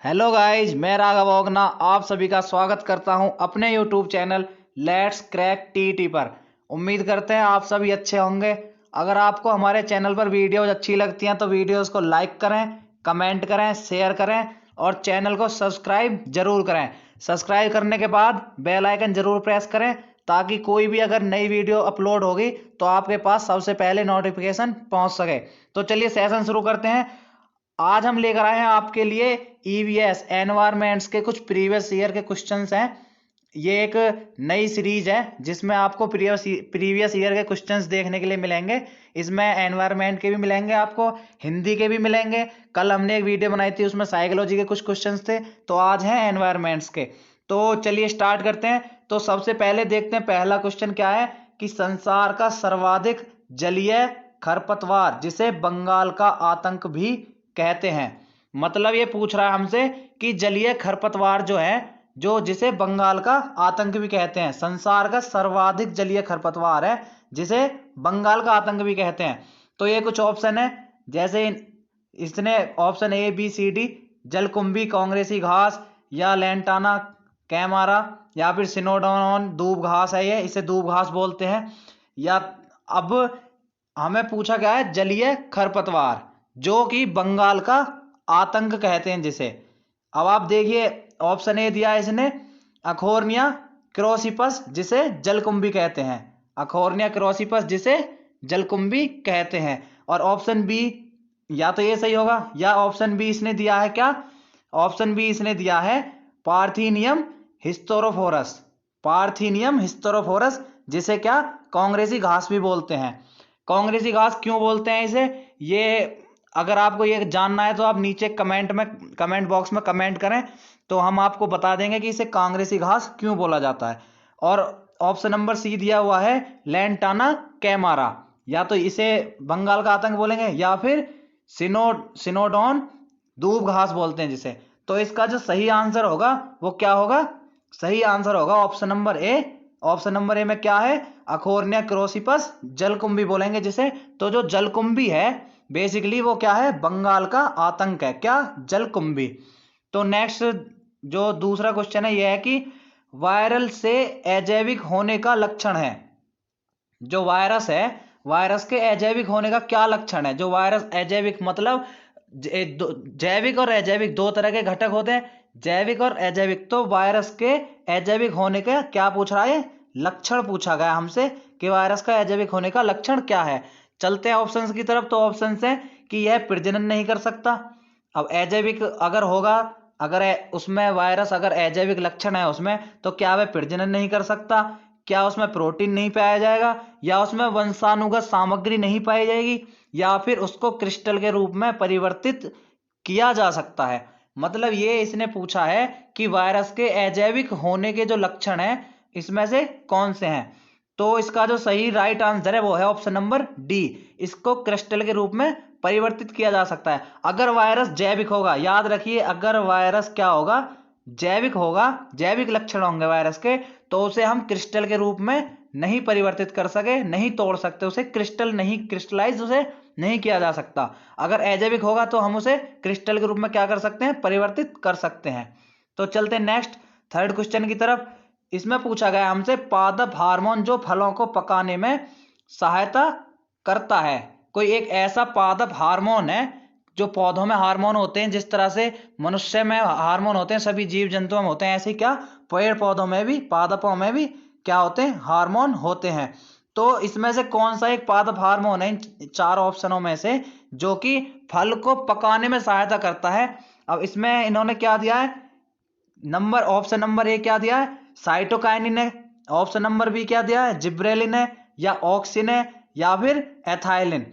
Hello guys, मैं राघव ओगना आप सभी का स्वागत करता हूं अपने YouTube channel let's crack TT पर। उम्मीद करते हैं आप सभी अच्छे होंगे। अगर आपको हमारे चैनल पर वीडियोज अच्छी लगती हैं तो वीडियोज को लाइक करें, कमेंट करें, शेयर करें और चैनल को सब्सक्राइब जरूर करें। सब्सक्राइब करने के बाद बेल आइकन जरूर प्रेस करें ताकि कोई भी अगर नई वीडियो अपलोड होगी तो आपके पास सबसे पहले नोटिफिकेशन पहुंच सके। तो चलिए सेशन शुरू करते हैं। आज हम लेकर आए हैं आपके लिए ईवीएस एनवायरमेंट्स के कुछ प्रीवियस ईयर के क्वेश्चंस हैं। ये एक नई सीरीज है जिसमें आपको प्रीवियस ईयर के क्वेश्चंस देखने के लिए मिलेंगे। इसमें एनवायरमेंट के भी मिलेंगे, आपको हिंदी के भी मिलेंगे। कल हमने एक वीडियो बनाई थी उसमें साइकोलॉजी के कुछ क्वेश्चंस थे, तो आज हैं एनवायरमेंट्स के। तो चलिए स्टार्ट करते हैं। तो सबसे पहले देखते हैं पहला क्वेश्चन क्या है कि संसार का सर्वाधिक जलीय खरपतवार जिसे बंगाल का आतंक भी कहते हैं। मतलब ये पूछ रहा है हमसे कि जलीय खरपतवार जो है, जो जिसे बंगाल का आतंक भी कहते हैं, संसार का सर्वाधिक जलीय खरपतवार है जिसे बंगाल का आतंक भी कहते हैं। तो ये कुछ ऑप्शन है, जैसे इसने option A B C D, जलकुंभी कांग्रेसी घास या लेंटाना कैमारा या फिर सिनोडोन दूब घास है, ये इसे दूब घास बोलते हैं। या अब हमें पूछा गया है जलीय खरपतवार जो कि बंगाल का आतंक कहते हैं जिसे। अब आप देखिए ऑप्शन ए दिया है इसने अखोर्निया क्रोसिपस जिसे जलकुंभी कहते हैं। अखोर्निया क्रोसिपस जिसे जलकुंभी कहते हैं। और ऑप्शन बी या तो ये सही होगा या ऑप्शन बी इसने दिया है क्या, ऑप्शन बी इसने दिया है पार्थिनियम हिस्टोरोफोरस। पार्थिनियम हिस्टोरोफोरस जिसे क्या कांग्रेसी घास भी बोलते हैं। कांग्रेसी घास क्यों बोलते हैं इसे, ये अगर आपको ये जानना है तो आप नीचे कमेंट बॉक्स में कमेंट करें तो हम आपको बता देंगे कि इसे कांग्रेसी घास क्यों बोला जाता है। और ऑप्शन नंबर सी दिया हुआ है लेंटाना कैमारा, या तो इसे बंगाल का आतंक बोलेंगे या फिर सिनोडोन दूब घास बोलते हैं जिसे। तो इसका जो सही आंसर होगा वो क्या होगा, सही आंसर होगा ऑप्शन नंबर ए। ऑप्शन नंबर ए में क्या है, अखोर्निया क्रोसिपस जलकुंभी बोलेंगे जिसे। तो जो जलकुंभी है बेसिकली वो क्या है, बंगाल का आतंक है, क्या, जलकुंभी। तो नेक्स्ट जो दूसरा क्वेश्चन है यह है कि वायरल से अजैविक होने का लक्षण है। जो वायरस है, वायरस के अजैविक होने का क्या लक्षण है। जो वायरस अजैविक मतलब जैविक और अजैविक दो तरह के घटक होते हैं, जैविक और अजैविक। तो वायरस के अजैविक होने का क्या पूछ रहा है, लक्षण पूछा गया हमसे कि वायरस का अजैविक होने का लक्षण क्या है। चलते हैं ऑप्शंस की तरफ। तो ऑप्शंस हैं कि यह प्रजनन नहीं कर सकता। अब अजैविक अगर होगा, अगर उसमें वायरस अगर अजैविक लक्षण है उसमें, तो क्या वह प्रजनन नहीं कर सकता, क्या उसमें प्रोटीन नहीं पाया जाएगा, या उसमें वंशानुगत सामग्री नहीं पाई जाएगी, या फिर उसको क्रिस्टल के रूप में परिवर्तित किया जा सकता है। मतलब ये इसने पूछा है कि वायरस के अजैविक होने के जो लक्षण हैं इसमें से कौन से हैं। तो इसका जो सही राइट आंसर है वो है ऑप्शन नंबर डी, इसको क्रिस्टल के रूप में परिवर्तित किया जा सकता है। अगर वायरस जैविक होगा, याद रखिए, अगर वायरस क्या होगा, जैविक होगा, जैविक लक्षण होंगे वायरस के, तो उसे हम क्रिस्टल के रूप में नहीं परिवर्तित कर सके, नहीं तोड़ सकते उसे, क्रिस्टल नहीं, क्रिस्टलाइज उसे नहीं किया जा सकता। अगर अजैविक होगा तो हम उसे क्रिस्टल के रूप में क्या कर सकते हैं, परिवर्तित कर सकते हैं। तो चलते हैं नेक्स्ट थर्ड क्वेश्चन की तरफ। इसमें पूछा गया हमसे पादप हार्मोन जो फलों को पकाने में सहायता करता है। कोई एक ऐसा पादप हार्मोन है, जो पौधों में हार्मोन होते हैं जिस तरह से मनुष्य में हार्मोन होते हैं, सभी जीव जंतुओं में होते हैं, ऐसे क्या पेड़ पौधों में भी, पादपों में भी क्या होते हैं, हार्मोन होते हैं। तो इसमें से कौन सा एक पादप हार्मोन है इन चार ऑप्शनों में से जो कि फल को पकाने में सहायता करता है। अब इसमें इन्होंने क्या दिया है, नंबर ऑप्शन नंबर ए क्या दिया है, साइटोकाइनिन है। ऑप्शन नंबर बी क्या दिया है, जिब्रेलिन है या ऑक्सिन है या फिर एथाइलिन।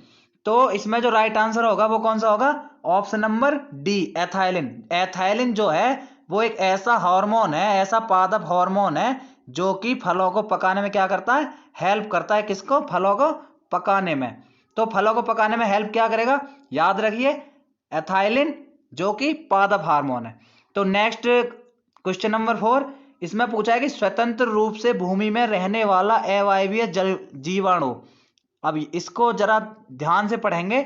तो इसमें जो राइट आंसर होगा वो कौन सा होगा, option number D, ethylene. Ethylene जो है वो एक ऐसा हार्मोन है, ऐसा पादप हार्मोन है जो कि फलों को पकाने में क्या करता है, हेल्प करता है। किसको, फलों को पकाने में। तो फलों को पकाने में हेल्प क्या करेगा, याद रखिए एथाइलिन, जो कि पादप हार्मोन है। तो नेक्स्ट क्वेश्चन नंबर 4, इसमें पूछा है कि स्वतंत्र रूप से भूमि में रहने वाला अवायवीय जल जीवाणु। अब इसको जरा ध्यान से पढ़ेंगे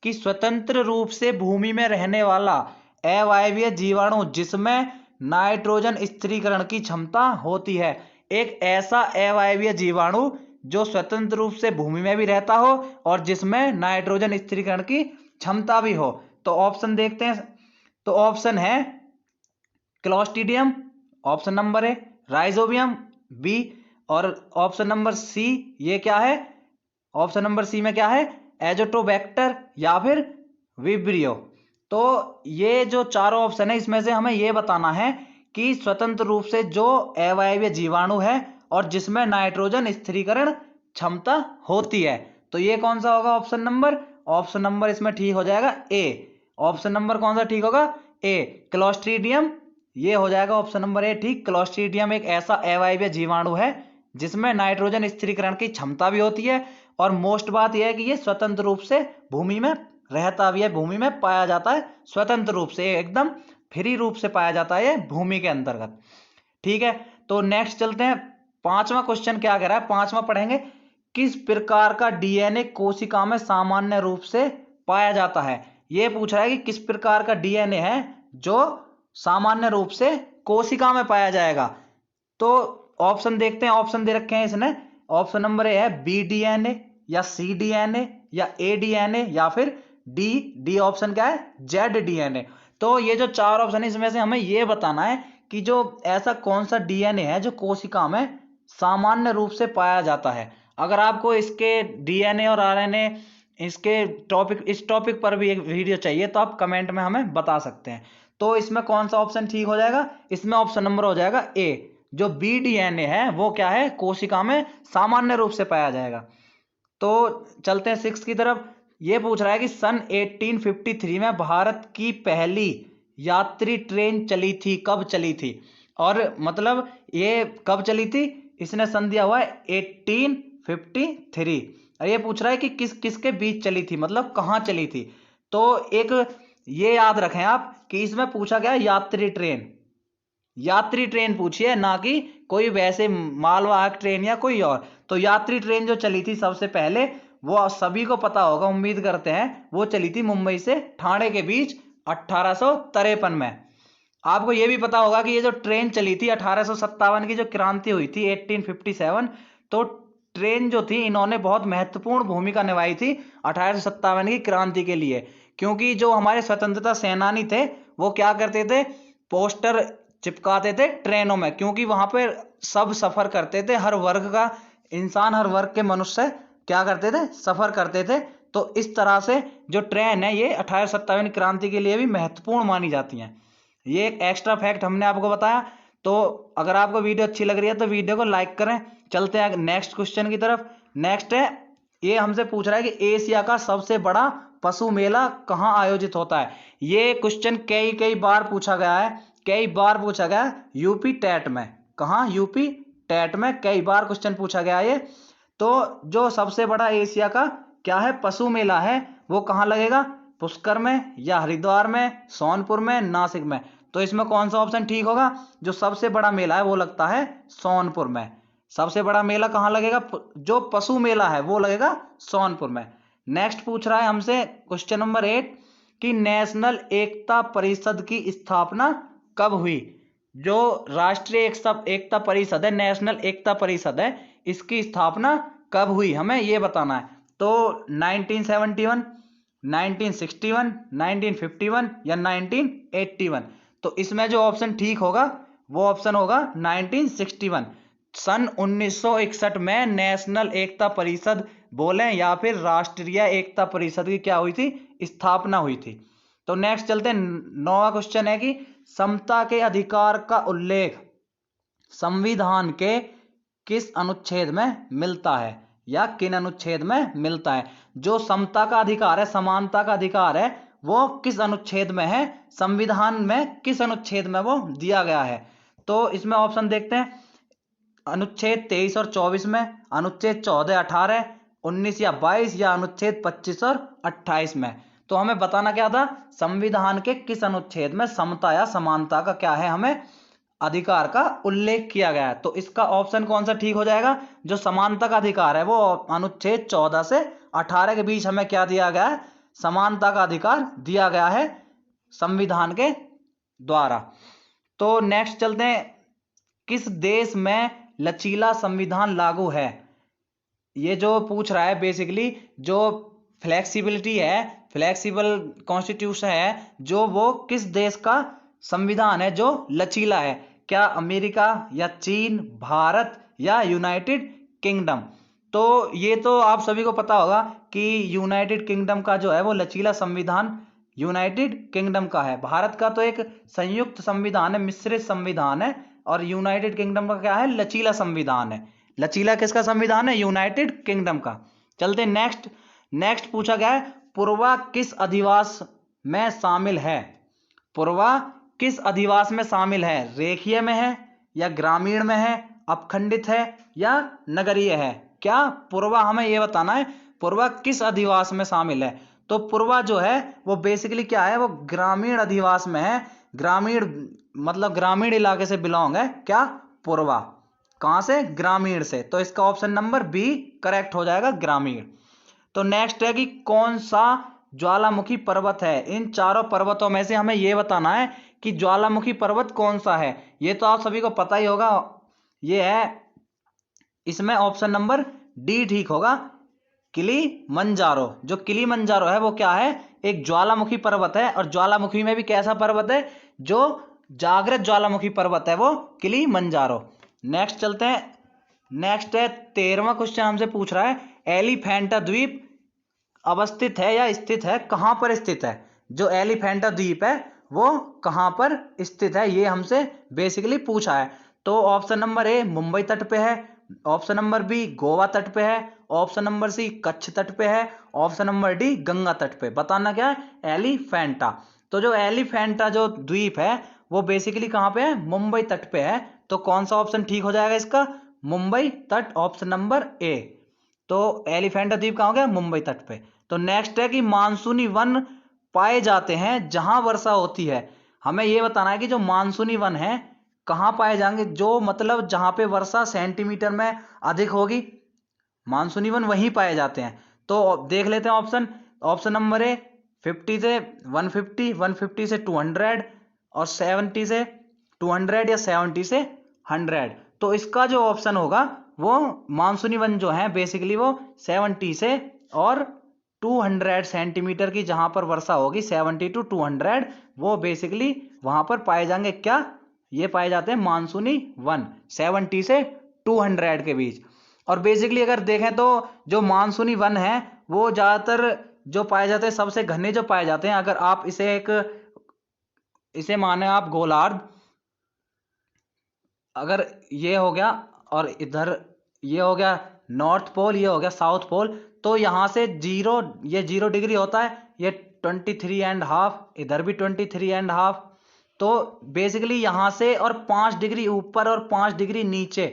कि स्वतंत्र रूप से भूमि में रहने वाला अवायवीय जीवाणु जिसमें नाइट्रोजन स्थिरीकरण की क्षमता होती है। एक ऐसा अवायवीय जीवाणु जो स्वतंत्र रूप से भूमि में भी रहता हो और जिसमें नाइट्रोजन स्थिरीकरण की क्षमता भी हो। तो ऑप्शन देखते हैं। तो ऑप्शन है clostridium, option number A, rhizobium B, और ऑप्शन नंबर सी ये क्या है, ऑप्शन नंबर सी में क्या है, एजोटोबैक्टर या फिर विब्रियो। तो ये जो चारों ऑप्शन है इसमें से हमें ये बताना है कि स्वतंत्र रूप से जो अवायवीय जीवाणु है और जिसमें नाइट्रोजन स्थिरीकरण क्षमता होती है। तो ये कौन सा होगा ऑप्शन नंबर इसमें ठीक हो जाएगा ए। ऑप्शन नंबर कौन सा ठीक होगा, ए, क्लोस्ट्रीडियम। ये हो जाएगा ऑप्शन नंबर ए ठीक। क्लोस्ट्रीडियम एक ऐसा अवायवीय जीवाणु है जिसमें नाइट्रोजन स्थिरीकरण की क्षमता भी होती है और मोस्ट बात यह है कि ये स्वतंत्र रूप से भूमि में रहता भी है, भूमि में पाया जाता है स्वतंत्र रूप से, एकदम फ्री रूप से पाया जाता है ये भूमि के अंतर्गत। ठीक है, तो नेक्स्ट चलते हैं। पांचवा क्वेश्चन क्या कह रहा है, पांचवा पढ़ेंगे, किस प्रकार का डीएनए कोशिका में सामान्य रूप से पाया जाता है। ये पूछ रहा है कि किस प्रकार का डीएनए है जो सामान्य रूप से कोशिका में पाया जाएगा। तो ऑप्शन देखते हैं, ऑप्शन दे रखे हैं इसने। ऑप्शन नंबर ए है बी डीएनए या सी डीएनए या ए डीएनए या फिर डी ऑप्शन क्या है, जेड डीएनए। तो ये जो चार ऑप्शन है इसमें से हमें ये बताना है कि जो ऐसा कौन सा डीएनए है जो कोशिका में सामान्य रूप से पाया जाता है। अगर आपको इसके डीएनए और आरएनए इसके टॉपिक, इस टॉपिक पर भी एक वीडियो चाहिए तो आप कमेंट में हमें बता सकते हैं। तो इसमें कौन सा ऑप्शन ठीक हो जाएगा, इसमें ऑप्शन नंबर हो जाएगा ए, जो बी डीएनए है वो क्या है, कोशिका में सामान्य रूप से पाया जाएगा। तो चलते हैं सिक्स की तरफ। ये पूछ रहा है कि सन 1853 में भारत की पहली यात्री ट्रेन चली थी, कब चली थी। और मतलब ये कब चली थी, इसने सन दिया हुआ है 1853। और ये पूछ रहा है कि किसके बीच चली थी, मतलब कहाँ चली थी। तो एक ये याद रखें आप कि इसमें पूछा गया यात्री ट्रेन, यात्री ट्रेन पूछी है, ना कि कोई वैसे मालवाहक ट्रेन या कोई और। तो यात्री ट्रेन जो चली थी सबसे पहले, वो सभी को पता होगा, उम्मीद करते हैं, वो चली थी मुंबई से ठाणे के बीच 1853 में। आपको ये भी पता होगा कि ये जो ट्रेन चली थी 1857 की जो क्रांति हुई थी 1857, तो ट्रेन जो थी इन्होंने बहुत महत्वपूर्ण भूमिका निभाई थी 1857 की क्रांति के लिए। क्योंकि जो हमारे स्वतंत्रता सेनानी थे वो क्या करते थे, पोस्टर चिपकाते थे ट्रेनों में, क्योंकि वहां पे सब सफर करते थे, हर वर्ग का इंसान, हर वर्ग के मनुष्य क्या करते थे, सफर करते थे। तो इस तरह से जो ट्रेन है ये 1857 क्रांति के लिए भी महत्वपूर्ण मानी जाती हैं। ये एक एक्स्ट्रा फैक्ट हमने आपको बताया। तो अगर आपको वीडियो अच्छी लग रही है तो वीडियो को लाइक करें। चलते हैं नेक्स्ट क्वेश्चन की तरफ। नेक्स्ट है, ये हमसे पूछ रहा है कि एशिया का सबसे बड़ा पशु मेला कहाँ आयोजित होता है। ये क्वेश्चन कई बार पूछा गया है, कई बार पूछा गया यूपी टेट में। कहाँ, यूपी टेट में कई बार क्वेश्चन पूछा गया है। तो जो सबसे बड़ा एशिया का क्या है पशु मेला है वो कहाँ लगेगा, पुष्कर में या हरिद्वार में, सोनपुर में, नासिक में। तो इसमें कौन सा ऑप्शन ठीक होगा, जो सबसे बड़ा मेला है वो लगता है सोनपुर में। सबसे बड़ा मेला कहाँ लगेगा, जो पशु मेला है वो लगेगा सोनपुर में। नेक्स्ट पूछ रहा है हमसे क्वेश्चन नंबर 8 कि नेशनल एकता परिषद की स्थापना कब हुई। जो राष्ट्रीय एकता परिषद है, नेशनल एकता परिषद है, इसकी स्थापना कब हुई हमें ये बताना है। तो 1971, 1961, 1951 या 1981। तो इसमें जो ऑप्शन ठीक होगा वो ऑप्शन होगा 1961। सन 1961 में नेशनल एकता परिषद बोले या फिर राष्ट्रीय एकता परिषद की क्या हुई थी, स्थापना हुई थी। तो नेक्स्ट चलते हैं, 9वां क्वेश्चन है कि समता के अधिकार का उल्लेख संविधान के किस अनुच्छेद में मिलता है या किन अनुच्छेद में मिलता है। जो समता का अधिकार है, समानता का अधिकार है, वो किस अनुच्छेद में है, संविधान में किस अनुच्छेद में वो दिया गया है। तो इसमें ऑप्शन देखते हैं, अनुच्छेद 23 और 24 में, अनुच्छेद 14, 18, 19 या 22 या अनुच्छेद 25 और 28 में। तो हमें बताना क्या था, संविधान के किस अनुच्छेद में समता या समानता का क्या है, हमें अधिकार का उल्लेख किया गया है। तो इसका ऑप्शन कौन सा ठीक हो जाएगा, जो समानता का अधिकार है वो अनुच्छेद 14 से 18 के बीच हमें क्या दिया गया है, समानता का अधिकार दिया गया है संविधान के द्वारा। तो नेक्स्ट चलते हैं, किस देश में लचीला संविधान लागू है? ये जो पूछ रहा है बेसिकली, जो फ्लेक्सिबिलिटी है, फ्लेक्सिबल कॉन्स्टिट्यूशन है, जो वो किस देश का संविधान है जो लचीला है? क्या अमेरिका या चीन, भारत या यूनाइटेड किंगडम? तो ये तो आप सभी को पता होगा कि यूनाइटेड किंगडम का जो है वो लचीला संविधान यूनाइटेड किंगडम का है। भारत का तो एक संयुक्त संविधान है, मिश्रित संविधान है, और यूनाइटेड किंगडम का क्या है? लचीला संविधान है। लचीला किसका संविधान है? यूनाइटेड किंगडम का। चलते नेक्स्ट। नेक्स्ट पूछा गया है, पूर्वा किस अधिवास में शामिल है? पूर्वा किस अधिवास में शामिल है? रेखीय में है या ग्रामीण में है, अपखंडित है या नगरीय है? क्या पूर्वा, हमें यह बताना है पूर्वा किस अधिवास में शामिल है। तो पूर्वा जो है वो बेसिकली क्या है? वो ग्रामीण अधिवास में है। ग्रामीण मतलब ग्रामीण इलाके से बिलोंग है क्या? पूर्वा। कहां से? ग्रामीण से। तो इसका ऑप्शन नंबर बी करेक्ट हो जाएगा, ग्रामीण। तो नेक्स्ट है कि कौन सा ज्वालामुखी पर्वत है? इन चारों पर्वतों में से हमें यह बताना है कि ज्वालामुखी पर्वत कौन सा है। ये तो आप सभी को पता ही होगा, ये है, इसमें ऑप्शन नंबर डी ठीक होगा, किलिमंजारो। जो किलिमंजारो है वो क्या है? एक ज्वालामुखी पर्वत है, और ज्वालामुखी में भी कैसा पर्वत है? जो जागृत ज्वालामुखी पर्वत है, वो किलिमंजारो। नेक्स्ट चलते हैं। नेक्स्ट है 13वां क्वेश्चन, हमसे पूछ रहा है एलिफेंटा द्वीप अवस्थित है या स्थित है? कहां पर स्थित है? जो एलिफेंटा द्वीप है वो कहां पर स्थित है, ये हमसे बेसिकली पूछा है। तो ऑप्शन नंबर ए मुंबई तट पे है, ऑप्शन नंबर बी गोवा तट पे है, ऑप्शन नंबर सी कच्छ तट पे है, ऑप्शन नंबर डी गंगा तट पे। बताना क्या है? एलिफेंटा। तो जो एलिफेंटा जो द्वीप है वो बेसिकली कहां पे है? मुंबई तट पे है। तो कौन सा ऑप्शन ठीक हो जाएगा इसका? मुंबई तट, ऑप्शन नंबर ए। तो एलिफेंटा द्वीप कहां हो गया? मुंबई तट पे। तो नेक्स्ट है कि मानसूनी वन पाए जाते हैं जहां वर्षा होती है। हमें यह बताना है कि जो मानसूनी वन है कहां पाए जाएंगे? जो मतलब जहां पे वर्षा सेंटीमीटर में अधिक होगी, मानसूनी वन वहीं पाए जाते हैं। तो देख लेते हैं ऑप्शन। ऑप्शन नंबर ए 50 से 150, 150 से 200 और 70 से 200 या 70 से 100। तो इसका जो ऑप्शन होगा वो मानसूनी वन जो है बेसिकली वो 70 से और 200 सेंटीमीटर की जहां पर वर्षा होगी, 70 to 200, वो बेसिकली वहां पर पाए जाएंगे। क्या? ये पाए जाते हैं मानसूनी वन 70 से 200 के बीच। और बेसिकली अगर देखें तो जो मानसूनी वन है वो ज्यादातर जो पाए जाते हैं, सबसे घने जो पाए जाते हैं, अगर आप इसे माने आप गोलार्ध, अगर ये हो गया और इधर ये हो गया नॉर्थ पोल, ये हो गया साउथ पोल, तो यहां से जीरो, ये 0 डिग्री होता है, ये 23.5, इधर भी 23.5। तो बेसिकली यहां से और 5 डिग्री ऊपर और 5 डिग्री नीचे,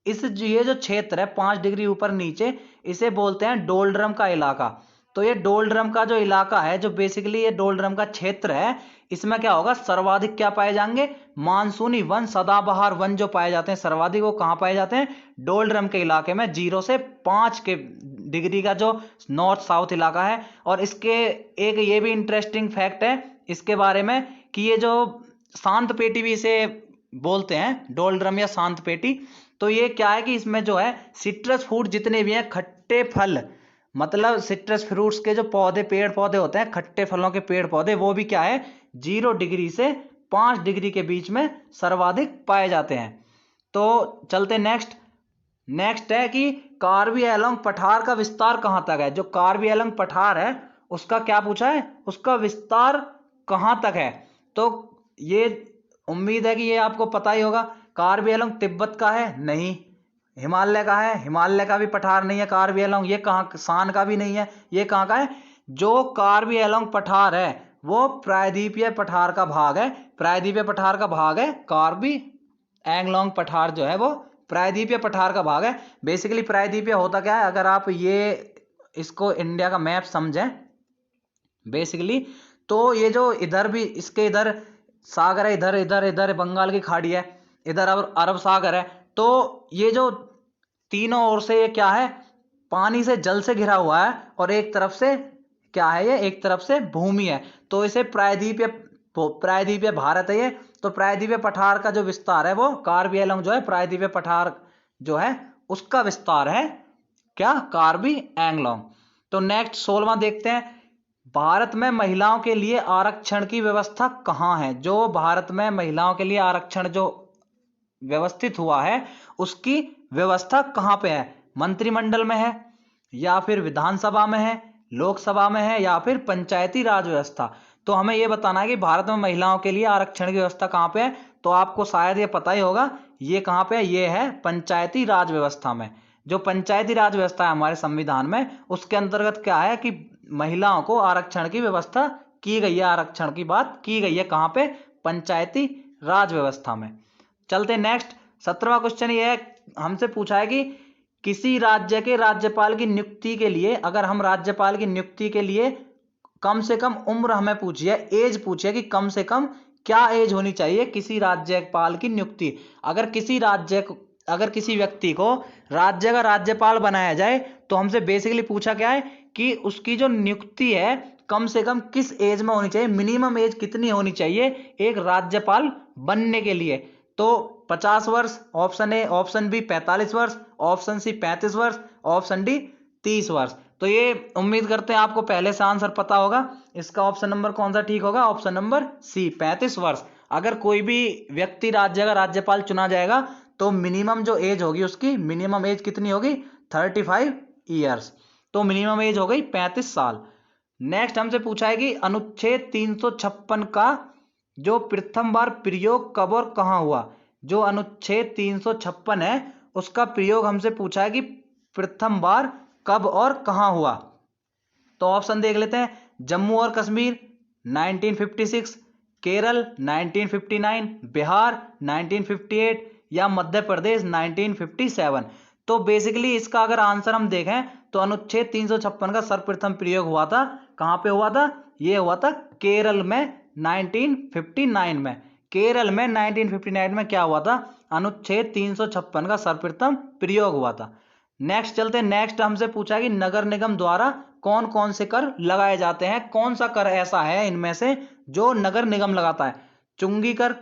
ये जो क्षेत्र है 5 डिग्री ऊपर नीचे, इसे बोलते हैं डोलड्रम का इलाका। तो ये डोलड्रम का जो इलाका है, जो बेसिकली ये डोलड्रम का क्षेत्र है, इसमें क्या होगा? सर्वाधिक क्या पाए जाएंगे? मानसूनी वन, सदाबहार वन जो पाए जाते हैं सर्वाधिक, वो कहां पाए जाते हैं? डोलड्रम के इलाके में, 0 से 5 के डिग्री का जो नॉर्थ साउथ इलाका है। और इसके एक ये भी इंटरेस्टिंग फैक्ट है इसके बारे में कि ये जो शांत पेटी भी इसे बोलते हैं, डोलड्रम या शांत पेटी। तो ये क्या है कि इसमें जो है सिट्रस फ्रूट जितने भी हैं, खट्टे फल, मतलब सिट्रस फ्रूट्स के जो पौधे, पेड़ पौधे होते हैं, खट्टे फलों के पेड़ पौधे, वो भी क्या है? 0 डिग्री से 5 डिग्री के बीच में सर्वाधिक पाए जाते हैं। तो चलते नेक्स्ट। नेक्स्ट है कि कार्बी एलोंग पठार का विस्तार कहां तक है? जो कार्बी एलोंग पठार है उसका क्या पूछा है? उसका विस्तार कहां तक है? तो ये उम्मीद है कि ये आपको पता ही होगा। कार्बी एलोंग तिब्बत का है? नहीं। हिमालय का है? हिमालय का भी पठार नहीं है कार्बी एलोंग। ये कहाँ? शान का भी नहीं है। ये कहाँ का है? जो कार्बी एलोंग पठार है वो प्रायद्वीपीय पठार का भाग है। प्रायद्वीपीय पठार का भाग है कार्बी एंगलोंग पठार, जो है वो प्रायद्वीपीय पठार का भाग है। बेसिकली प्रायद्वीपीय होता क्या है, अगर आप ये इसको इंडिया का मैप समझें बेसिकली, तो ये जो इधर भी इसके इधर सागर है, इधर इधर इधर बंगाल की खाड़ी है, इधर अरब सागर है। तो ये जो तीनों ओर से ये क्या है? पानी से, जल से घिरा हुआ है, और एक तरफ से क्या है? ये एक तरफ से भूमि है। तो इसे प्रायद्वीपीय प्रायद्वीपीय भारत है ये। तो प्रायद्वीपीय पठार का जो विस्तार है वो कार्बी एंगलोंग जो है, प्रायद्वीपीय पठार जो है उसका विस्तार है क्या, कार्बी एंगलोंग। तो नेक्स्ट 16वां देखते हैं, भारत में महिलाओं के लिए आरक्षण की व्यवस्था कहाँ है। जो भारत में महिलाओं के लिए आरक्षण जो व्यवस्थित हुआ है उसकी व्यवस्था कहाँ पे है, मंत्रिमंडल में है या फिर विधानसभा में है, लोकसभा में है या फिर पंचायती राज व्यवस्था। तो हमें यह बताना है कि भारत में महिलाओं के लिए आरक्षण की व्यवस्था कहाँ पे है। तो आपको शायद ये पता ही होगा ये कहाँ पे है, ये है पंचायती राज व्यवस्था में। जो पंचायती राज व्यवस्था है हमारे संविधान में, उसके अंतर्गत क्या है कि महिलाओं को आरक्षण की व्यवस्था की गई है, आरक्षण की बात की गई है कहाँ पे, पंचायती राज व्यवस्था में। चलते नेक्स्ट 17वां क्वेश्चन ये है, हमसे पूछा है कि किसी राज्य के राज्यपाल की नियुक्ति के लिए, अगर हम राज्यपाल की नियुक्ति के लिए कम से कम उम्र हमें पूछी है, एज पूछी है कि कम से कम क्या एज होनी चाहिए किसी राज्यपाल की नियुक्ति। अगर किसी व्यक्ति को राज्य का राज्यपाल बनाया जाए तो हमसे बेसिकली पूछा क्या है कि उसकी जो नियुक्ति है कम से कम किस एज में होनी चाहिए, मिनिमम एज कितनी होनी चाहिए एक राज्यपाल बनने के लिए। तो 50 वर्ष ऑप्शन ए, ऑप्शन बी 45 वर्ष, ऑप्शन सी 35 वर्ष, ऑप्शन डी 30 वर्ष। तो ये उम्मीद करते हैं आपको पहले से आंसर पता होगा। इसका ऑप्शन नंबर कौन सा ठीक होगा, ऑप्शन नंबर सी 35 वर्ष। अगर कोई भी व्यक्ति राज्य का राज्यपाल चुना जाएगा तो मिनिमम जो एज होगी उसकी, मिनिमम एज कितनी होगी, 35 ईयर्स। तो मिनिमम एज हो गई 35 साल। नेक्स्ट हमसे पूछा है कि अनुच्छेद 356 का जो प्रथम बार प्रयोग कब और कहां हुआ। जो अनुच्छेद 356 है उसका प्रयोग हमसे पूछा है कि प्रथम बार कब और कहां हुआ। तो ऑप्शन देख लेते हैं, जम्मू और कश्मीर 1956, केरल 1959, बिहार 1958 या मध्य प्रदेश 1957। तो बेसिकली इसका अगर आंसर हम देखें तो अनुच्छेद 356 का सर्वप्रथम प्रयोग हुआ था, कहां पे हुआ था, ये हुआ था केरल में 1959 में। केरल में 1959 में क्या हुआ था, अनुच्छेद 356 का सर्वप्रथम प्रयोग हुआ था। नेक्स्ट चलते, नेक्स्ट हमसे पूछा कि नगर निगम द्वारा कौन कौन से कर लगाए जाते हैं। कौन सा कर ऐसा है इनमें से जो नगर निगम लगाता है, चुंगी कर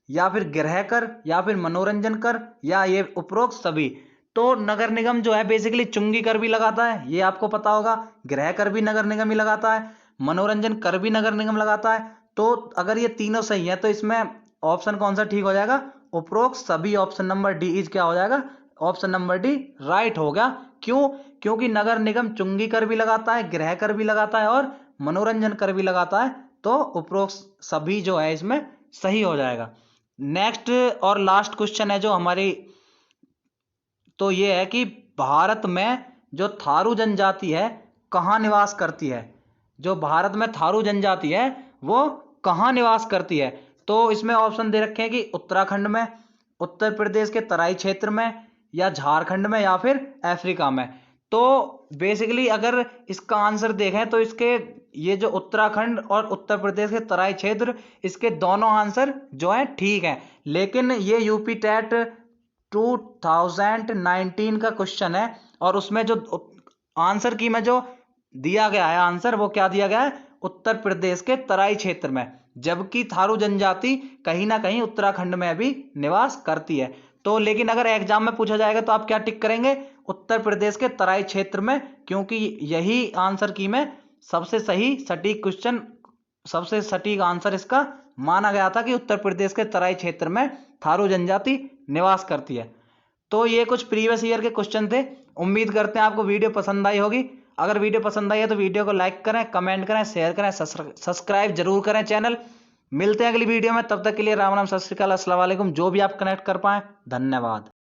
या फिर गृह कर या फिर मनोरंजन कर या ये उपरोक्त सभी। तो नगर निगम जो है बेसिकली चुंगी कर भी लगाता है, ये आपको पता होगा, गृह कर भी नगर निगम ही लगाता है, मनोरंजन कर भी नगर निगम लगाता है। तो अगर ये तीनों सही है तो इसमें ऑप्शन कौन सा ठीक हो जाएगा, उपरोक्त सभी, ऑप्शन नंबर डी इज क्या हो जाएगा, ऑप्शन नंबर डी राइट होगा। क्यों, क्योंकि नगर निगम चुंगी कर भी लगाता है, गृह कर भी लगाता है और मनोरंजन कर भी लगाता है। तो उपरोक्त सभी जो है इसमें सही हो जाएगा। नेक्स्ट और लास्ट क्वेश्चन है जो हमारी, तो ये है कि भारत में जो थारू जनजाति है कहाँ निवास करती है। जो भारत में थारू जनजाति है वो कहाँ निवास करती है। तो इसमें ऑप्शन दे रखे हैं कि उत्तराखंड में, उत्तर प्रदेश के तराई क्षेत्र में या झारखंड में या फिर अफ्रीका में। तो बेसिकली अगर इसका आंसर देखें तो इसके ये जो उत्तराखंड और उत्तर प्रदेश के तराई क्षेत्र, इसके दोनों आंसर जो है ठीक है। लेकिन ये यूपी टेट 2019 का क्वेश्चन है और उसमें जो आंसर की में जो दिया गया है आंसर, वो क्या दिया गया है, उत्तर प्रदेश के तराई क्षेत्र में, जबकि थारू जनजाति कहीं ना कहीं उत्तराखंड में भी निवास करती है। तो लेकिन अगर एग्जाम में पूछा जाएगा तो आप क्या टिक करेंगे, उत्तर प्रदेश के तराई क्षेत्र में, क्योंकि यही आंसर की में सबसे सही सटीक क्वेश्चन, सबसे सटीक आंसर इसका माना गया था कि उत्तर प्रदेश के तराई क्षेत्र में थारू जनजाति निवास करती है। तो ये कुछ प्रीवियस ईयर के क्वेश्चन थे। उम्मीद करते हैं आपको वीडियो पसंद आई होगी। अगर वीडियो पसंद आई है तो वीडियो को लाइक करें, कमेंट करें, शेयर करें, सब्सक्राइब जरूर करें चैनल। मिलते हैं अगली वीडियो में, तब तक के लिए राम राम, सत श्री अकाल, अस्सलाम वालेकुम। जो भी आप कनेक्ट कर पाए, धन्यवाद।